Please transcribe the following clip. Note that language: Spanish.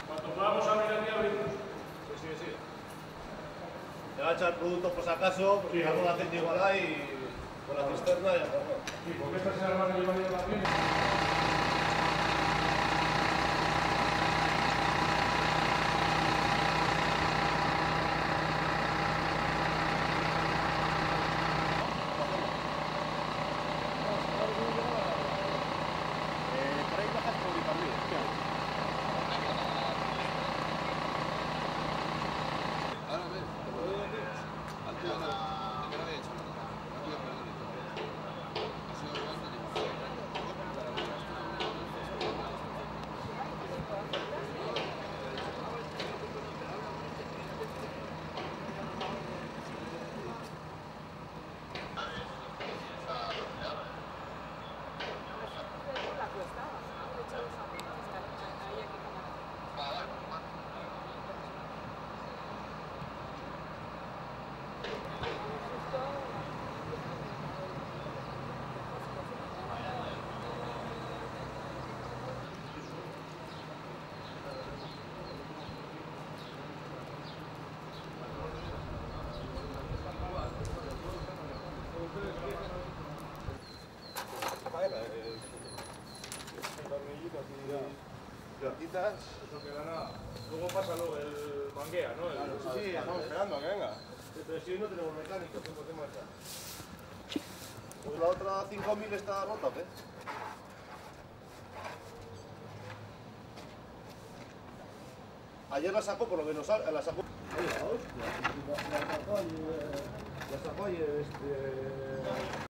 Cuando podamos abrir aquí, abrimos. Sí. Le va a echar productos por si acaso, porque sí, algo de aceite igual hay y con la cisterna ya está. Sí, porque estas se las van a llevar de vacaciones. Plantitas. Eso queda nada. Luego pasa el manguea, ¿no? Claro, sí, estamos esperando a que venga. Pero si hoy no tenemos mecánico, tengo que marchar. Pues la otra 5000 está rota, ¿eh? Ayer la sacó, por lo menos, la sacó. La sacó ayer,